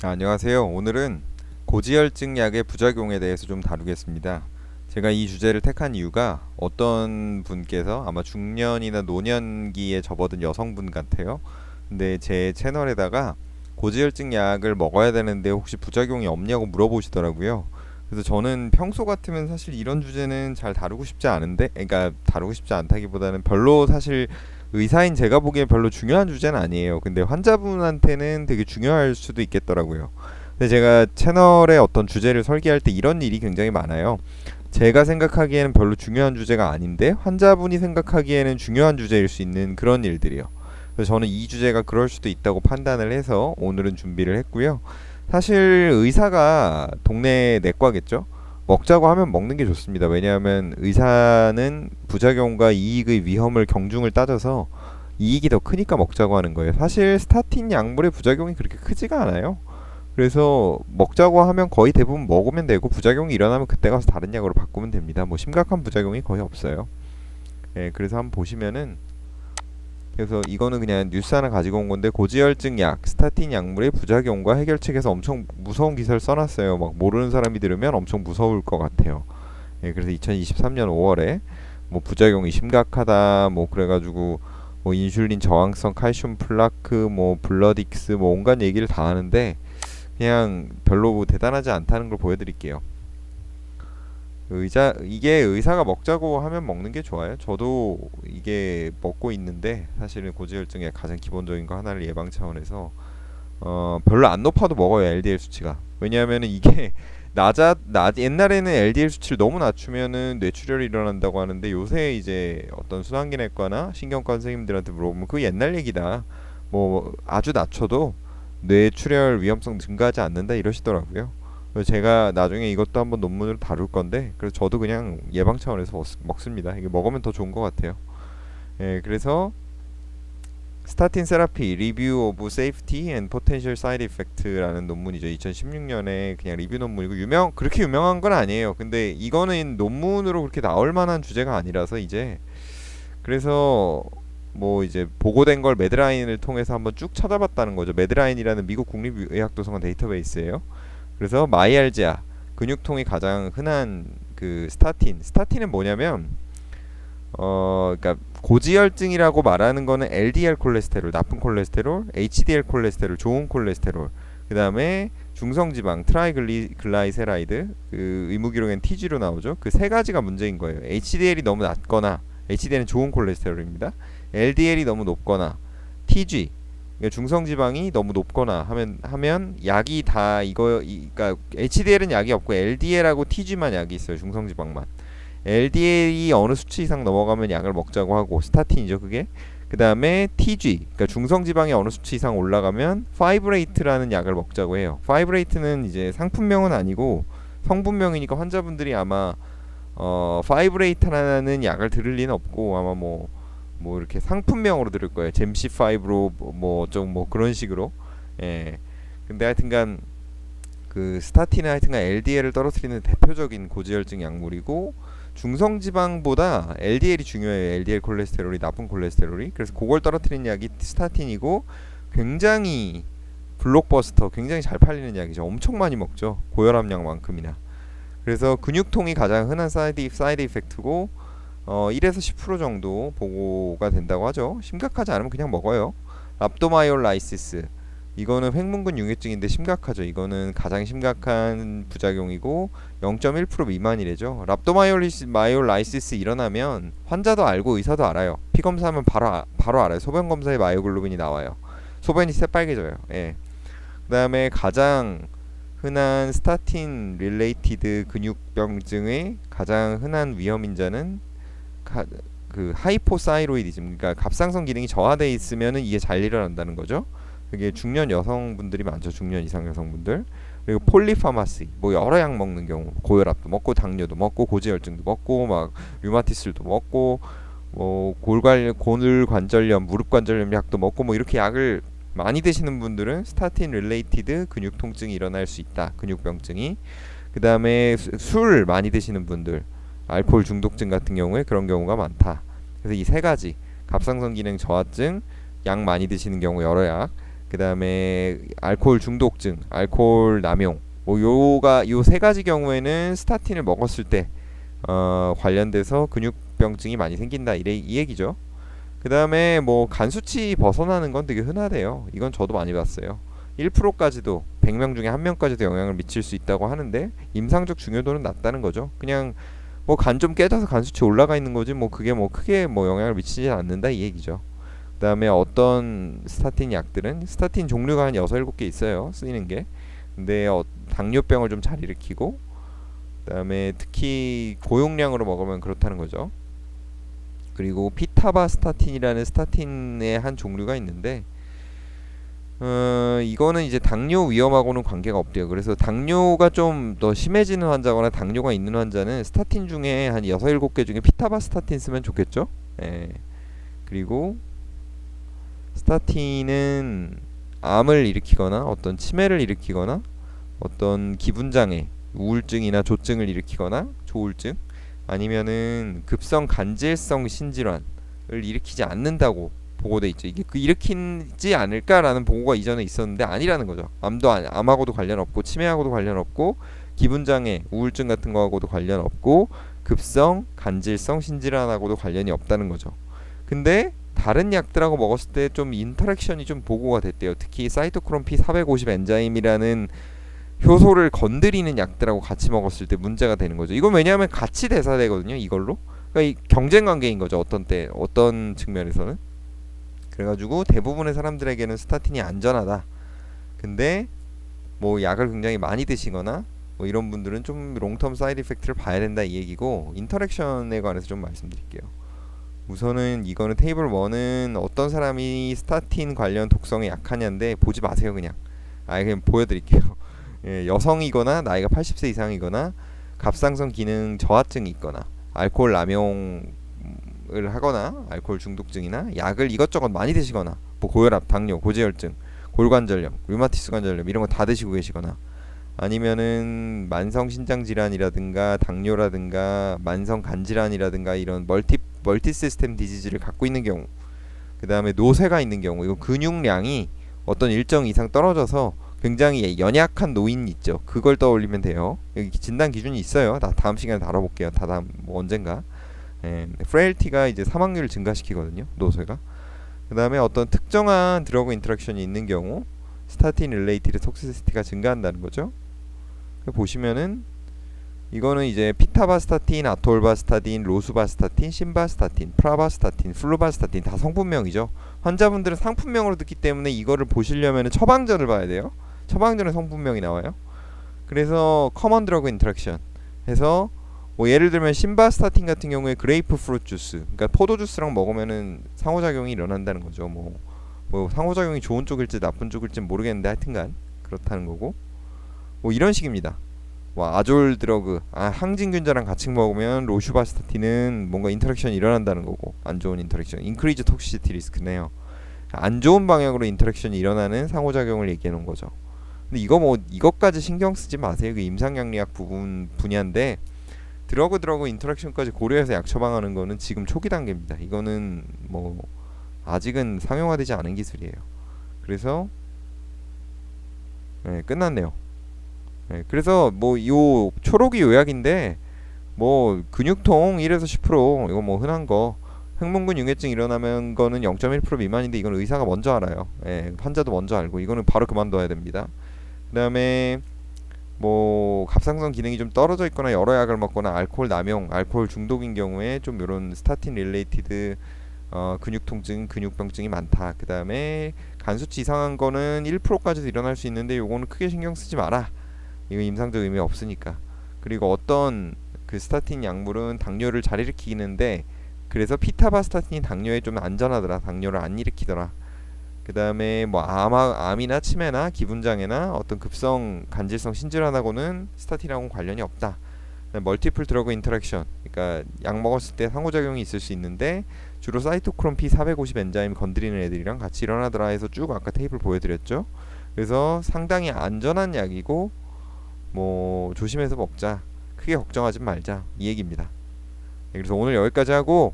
안녕하세요. 오늘은 고지혈증 약의 부작용에 대해서 좀 다루겠습니다. 제가 이 주제를 택한 이유가 어떤 분께서 아마 중년이나 노년기에 접어든 여성분 같아요. 근데 제 채널에다가 고지혈증 약을 먹어야 되는데 혹시 부작용이 없냐고 물어보시더라고요. 그래서 저는 평소 같으면 사실 이런 주제는 잘 다루고 싶지 않은데, 그러니까 다루고 싶지 않다기보다는 별로 사실 의사인 제가 보기엔 별로 중요한 주제는 아니에요. 근데 환자분한테는 되게 중요할 수도 있겠더라고요. 근데 제가 채널에 어떤 주제를 설계할 때 이런 일이 굉장히 많아요. 제가 생각하기에는 별로 중요한 주제가 아닌데 환자분이 생각하기에는 중요한 주제일 수 있는 그런 일들이요. 그래서 저는 이 주제가 그럴 수도 있다고 판단을 해서 오늘은 준비를 했고요. 사실 의사가 동네 내과겠죠. 먹자고 하면 먹는 게 좋습니다. 왜냐하면 의사는 부작용과 이익의 위험을 경중을 따져서 이익이 더 크니까 먹자고 하는 거예요. 사실 스타틴 약물의 부작용이 그렇게 크지가 않아요. 그래서 먹자고 하면 거의 대부분 먹으면 되고 부작용이 일어나면 그때 가서 다른 약으로 바꾸면 됩니다. 뭐 심각한 부작용이 거의 없어요. 예, 그래서 한번 보시면은 그래서 이거는 그냥 뉴스 하나 가지고 온 건데 고지혈증 약, 스타틴 약물의 부작용과 해결책에서 엄청 무서운 기사를 써놨어요. 막 모르는 사람이 들으면 엄청 무서울 것 같아요. 예, 그래서 2023년 5월에 뭐 부작용이 심각하다, 뭐 그래가지고 뭐 인슐린 저항성 칼슘 플라크, 뭐 블러딕스, 뭐 온갖 얘기를 다 하는데 그냥 별로 뭐 대단하지 않다는 걸 보여드릴게요. 이게 의사가 먹자고 하면 먹는 게 좋아요. 저도 이게 먹고 있는데 사실은 고지혈증의 가장 기본적인 거 하나를 예방 차원에서 별로 안 높아도 먹어요. LDL 수치가. 왜냐하면은 이게 옛날에는 LDL 수치를 너무 낮추면은 뇌출혈이 일어난다고 하는데 요새 이제 어떤 순환기내과나 신경과 선생님들한테 물어보면 그 옛날 얘기다. 뭐 아주 낮춰도 뇌출혈 위험성 증가하지 않는다 이러시더라고요. 그래서 제가 나중에 이것도 한번 논문으로 다룰 건데 그래서 저도 그냥 예방 차원에서 먹습니다. 이게 먹으면 더 좋은 것 같아요. 예, 그래서 스타틴 세라피 리뷰 오브 세이프티 앤 포텐셜 사이드 이펙트라는 논문이죠. 2016년에 그냥 리뷰 논문이고 그렇게 유명한 건 아니에요. 근데 이거는 논문으로 그렇게 나올 만한 주제가 아니라서 이제 그래서 뭐 이제 보고된 걸 매드라인을 통해서 한번 쭉 찾아봤다는 거죠. 매드라인이라는 미국 국립의학도서관 데이터베이스예요. 그래서 마이알지아 근육통이 가장 흔한 그 스타틴은 뭐냐면 그러니까 고지혈증이라고 말하는 거는 LDL 콜레스테롤, 나쁜 콜레스테롤, HDL 콜레스테롤, 좋은 콜레스테롤, 그 다음에 중성지방, 트라이글라이세라이드, 그 의무기록엔 TG로 나오죠. 그 세 가지가 문제인 거예요. HDL이 너무 낮거나, HDL은 좋은 콜레스테롤입니다. LDL이 너무 높거나, TG, 그러니까 중성지방이 너무 높거나 하면 약이 다 그러니까 HDL은 약이 없고 LDL하고 TG만 약이 있어요. 중성지방만. LDL이 어느 수치 이상 넘어가면 약을 먹자고 하고 스타틴이죠 그게. 그 다음에 TG, 그러니까 중성지방이 어느 수치 이상 올라가면 파이브레이트라는 약을 먹자고 해요. 파이브레이트는 이제 상품명은 아니고 성분명이니까 환자분들이 아마 파이브레이트라는 약을 들을 리는 없고 아마 뭐 이렇게 상품명으로 들을 거예요. 잼시 파이브로 뭐 좀 뭐 그런 식으로. 예. 근데 하여튼간 그 스타틴은 하여튼간 LDL을 떨어뜨리는 대표적인 고지혈증 약물이고 중성지방보다 LDL이 중요해요. LDL 콜레스테롤이 나쁜 콜레스테롤이. 그래서 그걸 떨어뜨리는 약이 스타틴이고 굉장히 블록버스터, 굉장히 잘 팔리는 약이죠. 엄청 많이 먹죠. 고혈압약만큼이나. 그래서 근육통이 가장 흔한 사이드 이펙트고 1에서 10% 정도 보고가 된다고 하죠. 심각하지 않으면 그냥 먹어요. 랍도마이올라이시스 이거는 횡문근 융해증인데 심각하죠. 이거는 가장 심각한 부작용이고 0.1% 미만이래죠. 랍도마이올라이시스 일어나면 환자도 알고 의사도 알아요. 피 검사하면 바로 알아요. 소변 검사에 마이오글로빈이 나와요. 소변이 새빨개져요. 예. 그다음에 가장 흔한 스타틴 릴레이티드 근육병증의 가장 흔한 위험 인자는 그 하이포사이로이디즘, 그러니까 갑상선 기능이 저하돼 있으면은 이게 잘 일어난다는 거죠. 그게 중년 여성분들이 많죠. 중년 이상 여성분들. 그리고 폴리파마시, 뭐 여러 약 먹는 경우, 고혈압도 먹고 당뇨도 먹고 고지혈증도 먹고 막 류마티스도 먹고 뭐 골관절염, 무릎 관절염 약도 먹고 뭐 이렇게 약을 많이 드시는 분들은 스타틴 릴레이티드 근육 통증이 일어날 수 있다. 근육병증이. 그다음에 술 많이 드시는 분들, 알코올 중독증 같은 경우에 그런 경우가 많다. 그래서 이 세 가지 갑상선 기능 저하증, 약 많이 드시는 경우 여러 약, 그 다음에 알코올 중독증, 알코올 남용, 뭐 요가 요 세 가지 경우에는 스타틴을 먹었을 때 관련돼서 근육병증이 많이 생긴다 이 얘기죠. 그 다음에 뭐 간 수치 벗어나는 건 되게 흔하대요. 이건 저도 많이 봤어요. 1%까지도 100명 중에 1명까지도 영향을 미칠 수 있다고 하는데 임상적 중요도는 낮다는 거죠. 그냥 뭐 간 좀 깨져서 간 수치 올라가 있는 거지 뭐 그게 뭐 크게 뭐 영향을 미치지 않는다 이 얘기죠. 그다음에 어떤 스타틴 약들은 스타틴 종류가 한 6, 7개 있어요. 쓰이는 게. 근데 당뇨병을 좀 잘 일으키고 그다음에 특히 고용량으로 먹으면 그렇다는 거죠. 그리고 피타바스타틴이라는 스타틴의 한 종류가 있는데 이거는 이제 당뇨 위험하고는 관계가 없대요. 그래서 당뇨가 좀 더 심해지는 환자거나 당뇨가 있는 환자는 스타틴 중에 한 6, 7개 중에 피타바스타틴 쓰면 좋겠죠. 예. 그리고 스타틴은 암을 일으키거나 어떤 치매를 일으키거나 어떤 기분장애, 우울증이나 조증을 일으키거나 조울증 아니면은 급성 간질성 신질환을 일으키지 않는다고 보고돼 있죠. 이게 그 일으키지 않을까라는 보고가 이전에 있었는데 아니라는 거죠. 암하고도 관련 없고 치매하고도 관련 없고 기분장애, 우울증 같은 거하고도 관련 없고 급성 간질성 신질환하고도 관련이 없다는 거죠. 근데 다른 약들하고 먹었을 때 좀 인터랙션이 좀 보고가 됐대요. 특히 사이토크롬 P450 엔자임이라는 효소를 건드리는 약들하고 같이 먹었을 때 문제가 되는 거죠. 이건 왜냐하면 같이 대사되거든요. 이걸로. 그러니까 이 경쟁 관계인 거죠. 어떤 측면에서는. 그래가지고 대부분의 사람들에게는 스타틴이 안전하다. 근데 뭐 약을 굉장히 많이 드시거나 뭐 이런 분들은 좀 롱텀 사이드 이펙트를 봐야 된다 이 얘기고 인터랙션에 관해서 좀 말씀드릴게요. 우선은 이거는 테이블 1은 어떤 사람이 스타틴 관련 독성에 약하냐인데 보지 마세요 그냥. 그냥 보여드릴게요. 예, 여성이거나 나이가 80세 이상이거나 갑상선 기능 저하증이 있거나 알코올 남용을 하거나 알코올 중독증이나 약을 이것저것 많이 드시거나 뭐 고혈압, 당뇨, 고지혈증, 골관절염, 류마티스 관절염 이런 거 다 드시고 계시거나 아니면은 만성 신장 질환이라든가 당뇨라든가 만성 간 질환이라든가 이런 멀티 시스템 디지즈를 갖고 있는 경우 그 다음에 노쇠가 있는 경우 이거 근육량이 어떤 일정 이상 떨어져서 굉장히 연약한 노인 있죠. 그걸 떠올리면 돼요. 여기 진단 기준이 있어요. 다음 시간에 다뤄볼게요. 다음 뭐 언젠가. 프레일티가 이제 사망률을 증가시키거든요. 노쇠가. 그 다음에 어떤 특정한 드러그 인터랙션이 있는 경우 스타틴 릴레이티드 톡시시티가 증가한다는 거죠. 보시면은 이거는 이제 피타바스타틴, 아톨바스타틴, 로수바스타틴, 심바스타틴, 프라바스타틴, 플루바스타틴 다 성분명이죠. 환자분들은 상품명으로 듣기 때문에 이거를 보시려면 처방전을 봐야 돼요. 처방전에 성분명이 나와요. 그래서 커먼 드러그 인터랙션 해서 뭐 예를 들면 심바스타틴 같은 경우에 그레이프 프루트 주스, 그러니까 포도 주스랑 먹으면은 상호작용이 일어난다는 거죠. 뭐 상호작용이 좋은 쪽일지 나쁜 쪽일지 모르겠는데 하여튼간 그렇다는 거고 뭐 이런 식입니다. 뭐 아졸 드러그, 항진균자랑 같이 먹으면 로슈바스타틴은 뭔가 인터랙션이 일어난다는 거고 안 좋은 인터랙션, 인크리즈 톡시시티 리스크네요. 안 좋은 방향으로 인터랙션이 일어나는 상호작용을 얘기해 놓은 거죠. 근데 이것까지 신경 쓰지 마세요. 그 임상양리학 분야인데 드러그 인터랙션까지 고려해서 약 처방하는 거는 지금 초기 단계입니다. 이거는 뭐 아직은 상용화되지 않은 기술이에요. 그래서 끝났네요. 그래서 뭐 요 초록이 요약인데 뭐 근육통 1에서 10% 이거 뭐 흔한 거 횡문근 융해증 일어나면 거는 0.1% 미만인데 이건 의사가 먼저 알아요. 환자도 먼저 알고 이거는 바로 그만둬야 됩니다. 그 다음에 뭐 갑상선 기능이 좀 떨어져 있거나 여러 약을 먹거나 알코올 남용, 알코올 중독인 경우에 좀 이런 스타틴 릴레이티드 근육 통증, 근육병증이 많다. 그 다음에 간 수치 이상한 거는 1%까지도 일어날 수 있는데 요거는 크게 신경 쓰지 마라. 이거 임상적 의미 없으니까. 그리고 어떤 그 스타틴 약물은 당뇨를 잘 일으키는데 그래서 피타바스타틴이 당뇨에 좀 안전하더라. 당뇨를 안 일으키더라. 그 다음에 뭐 암이나 치매나 기분장애나 어떤 급성 간질성 신질환하고는 스타틴하고는 관련이 없다. 멀티플 드러그 인터랙션, 그러니까 약 먹었을 때 상호작용이 있을 수 있는데 주로 사이토크롬 P450 엔자임 건드리는 애들이랑 같이 일어나더라 해서 쭉 아까 테이블 보여드렸죠. 그래서 상당히 안전한 약이고 뭐 조심해서 먹자, 크게 걱정하지 말자 이 얘기입니다. 그래서 오늘 여기까지 하고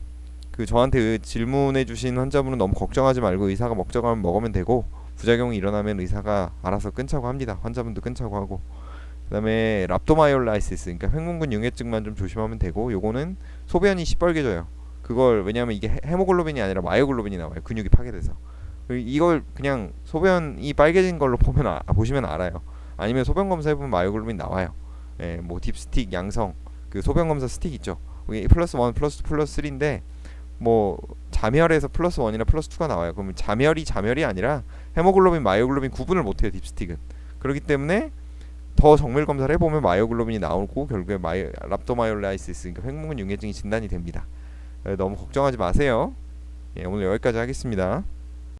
그 저한테 질문해 주신 환자분은 너무 걱정하지 말고 의사가 먹자고 하면 먹으면 되고 부작용이 일어나면 의사가 알아서 끊자고 합니다. 환자분도 끊자고 하고. 그다음에 랍도마이올라이시스, 그러니까 횡문근 융해증만 좀 조심하면 되고, 요거는 소변이 시뻘개져요. 그걸 왜냐하면 이게 헤모글로빈이 아니라 마이오글로빈이 나와요. 근육이 파괴돼서. 이걸 그냥 소변이 빨개진 걸로 보시면 알아요. 아니면 소변 검사해보면 마이오글로빈 나와요. 예, 뭐 딥스틱 양성 그 소변 검사 스틱 있죠. 이게 플러스 1, 플러스 2, 플러스 3인데 뭐 자멸에서 플러스 1이나 플러스 2가 나와요. 그러면 자멸이 아니라 헤모글로빈, 마이오글로빈 구분을 못해요. 딥스틱은. 그렇기 때문에 더 정밀 검사를 해보면 마이오글로빈이 나오고 결국에 랍도마이올라이시스, 그러니까 횡문근 융해증이 진단이 됩니다. 너무 걱정하지 마세요. 예, 오늘 여기까지 하겠습니다.